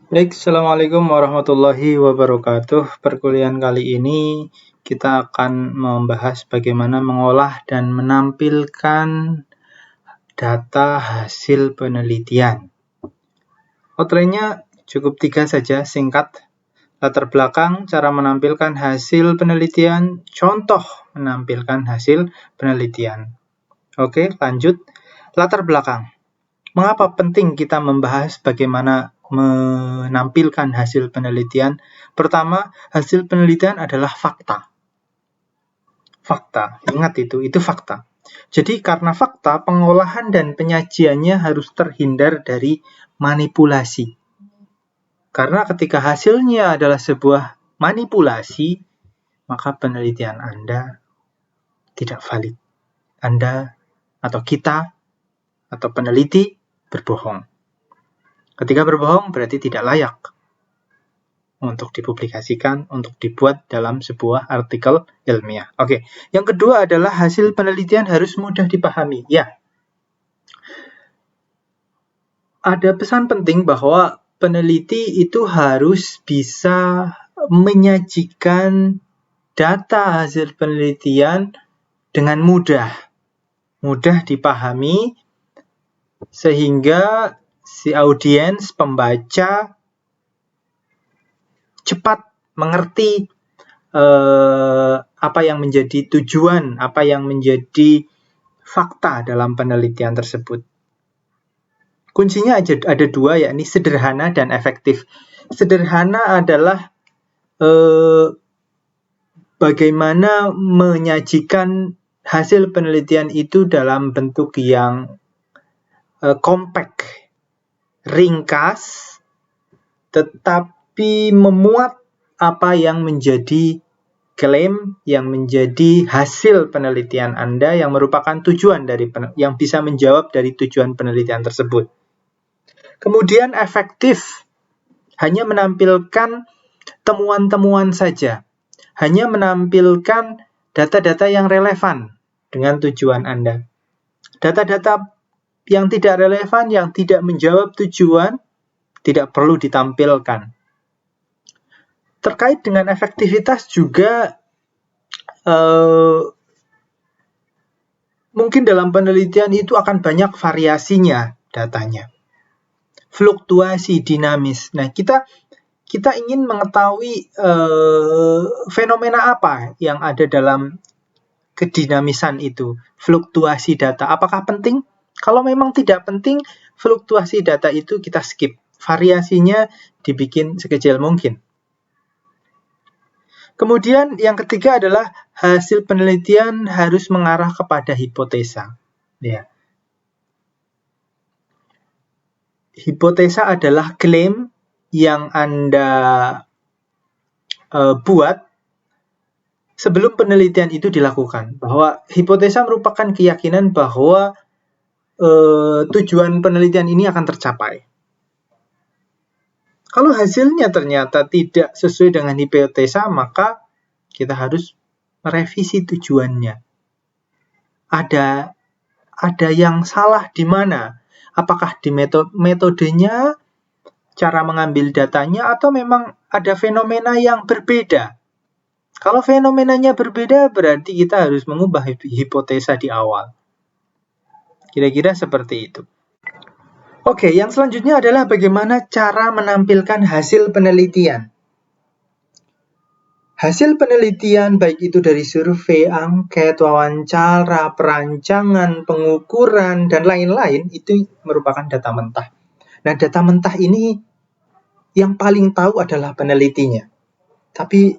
Baik, Assalamualaikum warahmatullahi wabarakatuh. Perkuliahan kali ini kita akan membahas bagaimana mengolah dan menampilkan data hasil penelitian. Outline-nya cukup 3 saja, singkat. Latar belakang, cara menampilkan hasil penelitian, contoh menampilkan hasil penelitian. Oke, lanjut. Latar belakang. Mengapa penting kita membahas bagaimana menampilkan hasil penelitian? Pertama, hasil penelitian adalah fakta. Fakta, ingat itu fakta. Jadi karena fakta, pengolahan dan penyajiannya harus terhindar dari manipulasi. Karena ketika hasilnya adalah sebuah manipulasi, maka penelitian Anda tidak valid. Anda atau kita atau peneliti berbohong. Ketika berbohong berarti tidak layak untuk dipublikasikan, untuk dibuat dalam sebuah artikel ilmiah. Oke, yang kedua adalah hasil penelitian harus mudah dipahami. Ya, ada pesan penting bahwa peneliti itu harus bisa menyajikan data hasil penelitian dengan mudah dipahami, sehingga si audiens, pembaca cepat mengerti apa yang menjadi tujuan, apa yang menjadi fakta dalam penelitian tersebut. Kuncinya ada 2, yakni sederhana dan efektif. Sederhana adalah bagaimana menyajikan hasil penelitian itu dalam bentuk yang kompak, ringkas, tetapi memuat apa yang menjadi klaim, yang menjadi hasil penelitian Anda, yang merupakan tujuan yang bisa menjawab dari tujuan penelitian tersebut. Kemudian efektif, hanya menampilkan temuan-temuan saja, hanya menampilkan data-data yang relevan dengan tujuan Anda. Data-data yang tidak relevan, yang tidak menjawab tujuan, tidak perlu ditampilkan. Terkait dengan efektivitas juga, mungkin dalam penelitian itu akan banyak variasinya datanya. Fluktuasi dinamis. Nah, kita ingin mengetahui fenomena apa yang ada dalam kedinamisan itu, fluktuasi data. Apakah penting? Kalau memang tidak penting, fluktuasi data itu kita skip. Variasinya dibikin sekecil mungkin. Kemudian yang ketiga adalah hasil penelitian harus mengarah kepada hipotesa. Ya. Hipotesa adalah klaim yang Anda buat sebelum penelitian itu dilakukan. Bahwa hipotesa merupakan keyakinan bahwa tujuan penelitian ini akan tercapai. Kalau hasilnya ternyata tidak sesuai dengan hipotesa, maka kita harus merevisi tujuannya. Ada yang salah di mana? Apakah di metodenya, cara mengambil datanya, atau memang ada fenomena yang berbeda? Kalau fenomenanya berbeda, berarti kita harus mengubah hipotesa di awal. Kira-kira seperti itu. Oke, yang selanjutnya adalah bagaimana cara menampilkan hasil penelitian. Hasil penelitian, baik itu dari survei, angket, wawancara, perancangan, pengukuran, dan lain-lain, itu merupakan data mentah. Nah, data mentah ini yang paling tahu adalah penelitinya. Tapi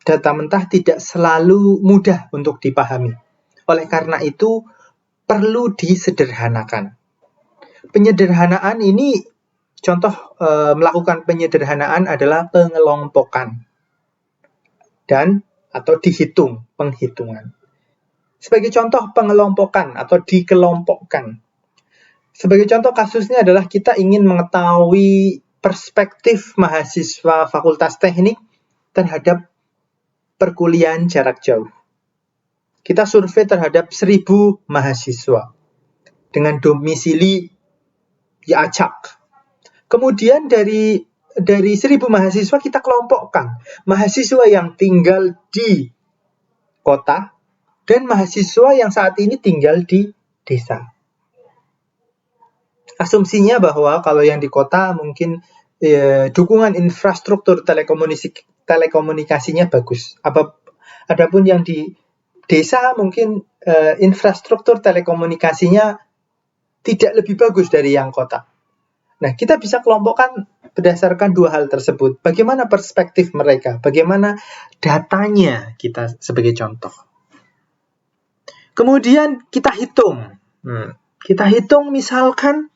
data mentah tidak selalu mudah untuk dipahami. Oleh karena itu, perlu disederhanakan. Penyederhanaan ini, contoh melakukan penyederhanaan adalah pengelompokan dan atau penghitungan. Sebagai contoh pengelompokan atau dikelompokkan. Sebagai contoh kasusnya adalah kita ingin mengetahui perspektif mahasiswa Fakultas Teknik terhadap perkuliahan jarak jauh. Kita survei terhadap 1.000 mahasiswa dengan domisili di Acak. Kemudian dari dari 1000 mahasiswa kita kelompokkan. Mahasiswa yang tinggal di kota dan mahasiswa yang saat ini tinggal di desa. Asumsinya bahwa kalau yang di kota mungkin dukungan infrastruktur telekomunikasinya bagus. Adapun yang di desa mungkin infrastruktur telekomunikasinya tidak lebih bagus dari yang kota. Nah, kita bisa kelompokkan berdasarkan dua hal tersebut. Bagaimana perspektif mereka? Bagaimana datanya kita sebagai contoh. Kemudian kita hitung. Kita hitung misalkan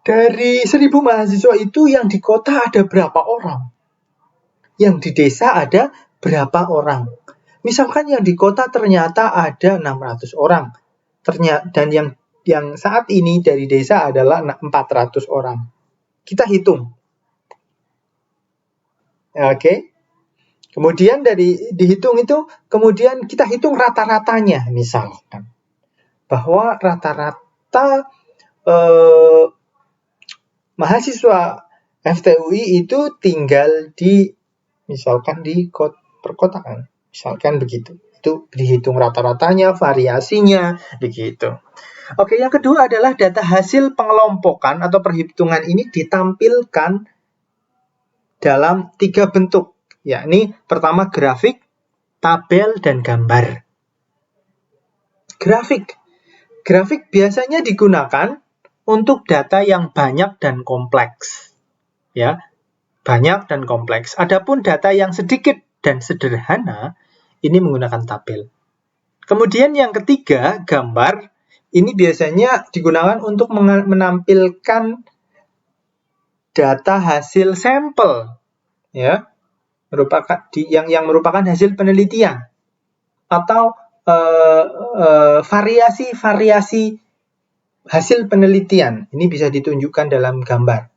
dari 1000 mahasiswa itu yang di kota ada berapa orang? Yang di desa ada berapa orang? Misalkan yang di kota ternyata ada 600 orang. Dan yang saat ini dari desa adalah 400 orang. Kita hitung. Oke. Kemudian dari dihitung itu, kemudian kita hitung rata-ratanya misalkan. Bahwa rata-rata mahasiswa FTUI itu tinggal di misalkan di perkotaan. Misalkan begitu. Itu dihitung rata-ratanya, variasinya, begitu. Oke, yang kedua adalah data hasil pengelompokan atau perhitungan ini ditampilkan dalam 3 bentuk, yakni pertama grafik, tabel, dan gambar. Grafik biasanya digunakan untuk data yang banyak dan kompleks. Ya, banyak dan kompleks. Adapun data yang sedikit dan sederhana, ini menggunakan tabel. Kemudian yang ketiga, gambar. Ini biasanya digunakan untuk menampilkan data hasil sampel, ya, yang merupakan hasil penelitian atau variasi-variasi hasil penelitian. Ini bisa ditunjukkan dalam gambar.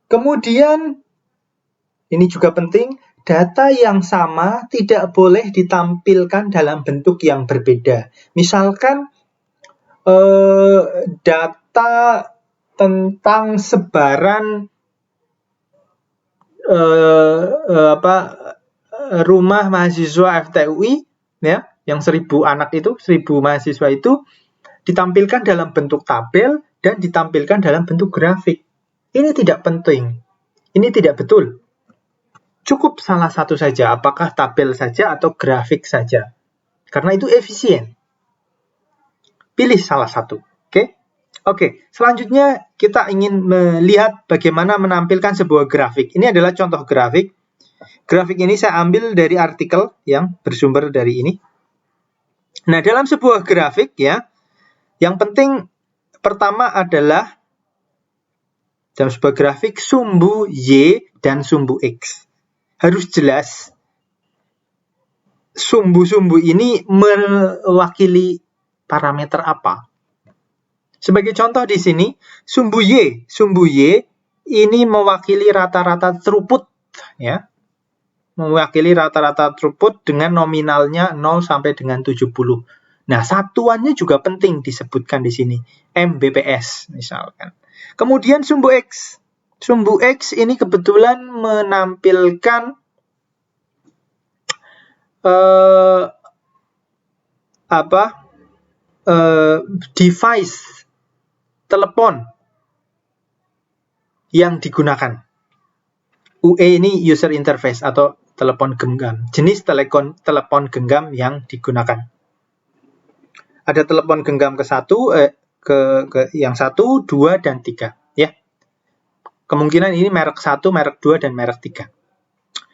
Kemudian ini juga penting. Data yang sama tidak boleh ditampilkan dalam bentuk yang berbeda. Misalkan data tentang sebaran rumah mahasiswa FTUI, ya, yang 1000 anak itu, 1000 mahasiswa itu ditampilkan dalam bentuk tabel dan ditampilkan dalam bentuk grafik. Ini tidak penting. Ini tidak betul. Cukup salah satu saja, apakah tabel saja atau grafik saja. Karena itu efisien. Pilih salah satu. Oke, selanjutnya kita ingin melihat bagaimana menampilkan sebuah grafik. Ini adalah contoh grafik. Grafik ini saya ambil dari artikel yang bersumber dari ini. Nah, dalam sebuah grafik, ya, yang penting pertama adalah dalam sebuah grafik sumbu Y dan sumbu X. Harus jelas sumbu-sumbu ini mewakili parameter apa. Sebagai contoh di sini, sumbu Y ini mewakili rata-rata throughput, ya. Mewakili rata-rata throughput dengan nominalnya 0 sampai dengan 70. Nah, satuannya juga penting disebutkan di sini, Mbps misalkan. Kemudian sumbu X. Sumbu X ini kebetulan menampilkan device telepon yang digunakan. UE ini user interface atau telepon genggam. Jenis telepon genggam yang digunakan. Ada telepon genggam yang 1, 2, dan 3. Ya. Kemungkinan ini merek 1, merek 2, dan merek 3.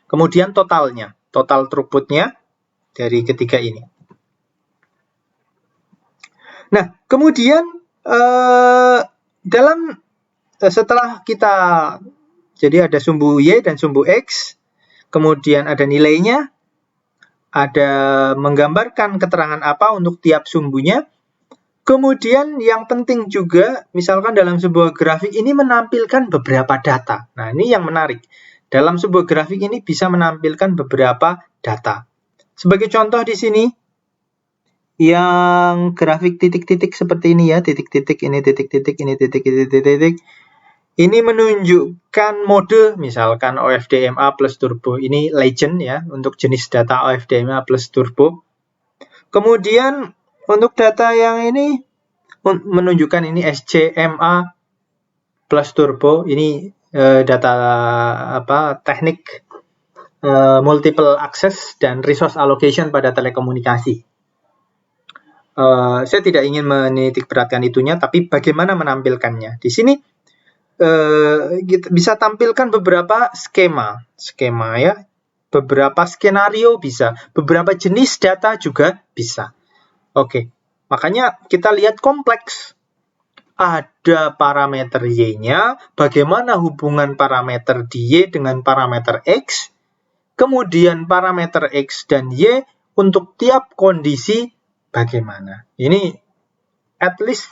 Kemudian totalnya. Total throughputnya dari ketiga ini. Nah, kemudian setelah kita, jadi ada sumbu Y dan sumbu X, kemudian ada nilainya, ada menggambarkan keterangan apa untuk tiap sumbunya. Kemudian yang penting juga, misalkan dalam sebuah grafik ini menampilkan beberapa data. Nah, ini yang menarik. Dalam sebuah grafik ini bisa menampilkan beberapa data. Sebagai contoh di sini, Yang grafik titik-titik seperti ini ya, titik-titik ini, titik-titik ini, titik-titik. Ini menunjukkan mode, misalkan OFDMA plus turbo. Ini legend ya, untuk jenis data OFDMA plus turbo. Kemudian untuk data yang ini menunjukkan ini SCMA plus turbo. Ini data teknik multiple access dan resource allocation pada telekomunikasi. Saya tidak ingin menitik beratkan itunya, tapi bagaimana menampilkannya. Di sini kita bisa tampilkan beberapa skema ya, beberapa skenario bisa, beberapa jenis data juga bisa. Oke, makanya kita lihat kompleks. Ada parameter Y-nya, bagaimana hubungan parameter di Y dengan parameter X, kemudian parameter X dan Y untuk tiap kondisi bagaimana. Ini at least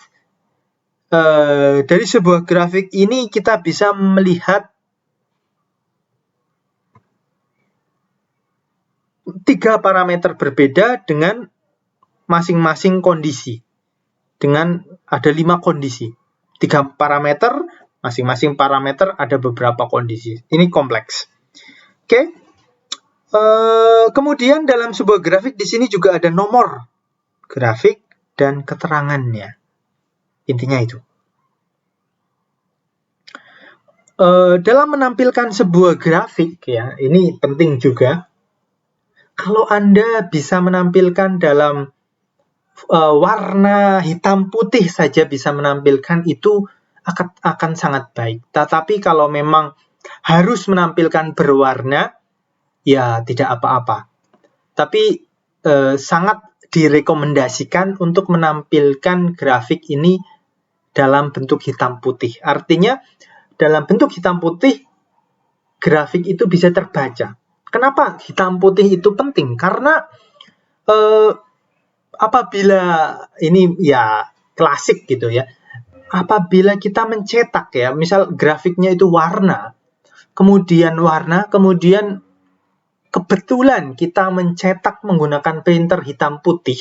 dari sebuah grafik ini kita bisa melihat 3 parameter berbeda dengan masing-masing kondisi. Dengan ada 5 kondisi. 3 parameter, masing-masing parameter ada beberapa kondisi. Ini kompleks. Oke. Kemudian dalam sebuah grafik di sini juga ada nomor grafik dan keterangannya. Intinya itu. Dalam menampilkan sebuah grafik ya, ini penting juga. Kalau Anda bisa menampilkan dalam warna hitam putih saja bisa menampilkan, itu akan sangat baik. Tetapi kalau memang harus menampilkan berwarna, ya tidak apa-apa. Tapi sangat direkomendasikan untuk menampilkan grafik ini dalam bentuk hitam putih. Artinya dalam bentuk hitam putih grafik itu bisa terbaca. Kenapa hitam putih itu penting? Karena apabila ini ya klasik gitu ya, apabila kita mencetak ya, misal grafiknya itu warna, kemudian kebetulan kita mencetak menggunakan printer hitam putih,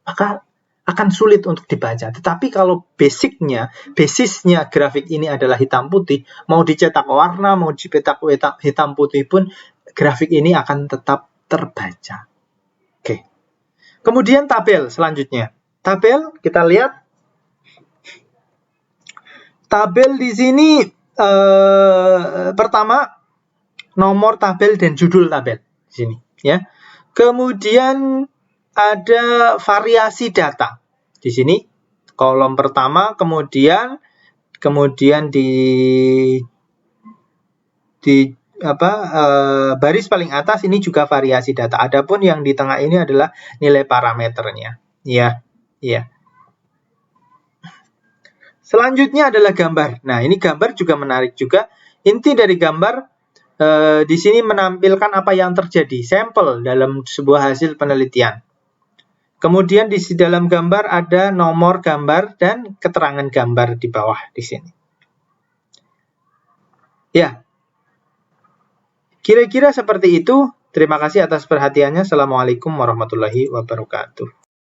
maka akan sulit untuk dibaca. Tetapi kalau basisnya grafik ini adalah hitam putih, mau dicetak warna, mau dicetak hitam putih pun, grafik ini akan tetap terbaca. Oke. Kemudian tabel selanjutnya. Tabel, kita lihat. Tabel di sini pertama nomor tabel dan judul tabel di sini ya. Kemudian ada variasi data di sini kolom pertama, kemudian di baris paling atas ini juga variasi data. Adapun yang di tengah ini adalah nilai parameternya. Ya. Selanjutnya adalah gambar. Nah, ini gambar juga menarik juga. Inti dari gambar di sini menampilkan apa yang terjadi, sampel dalam sebuah hasil penelitian. Kemudian di dalam gambar ada nomor gambar dan keterangan gambar di bawah di sini. Ya. Kira-kira seperti itu. Terima kasih atas perhatiannya. Assalamualaikum warahmatullahi wabarakatuh.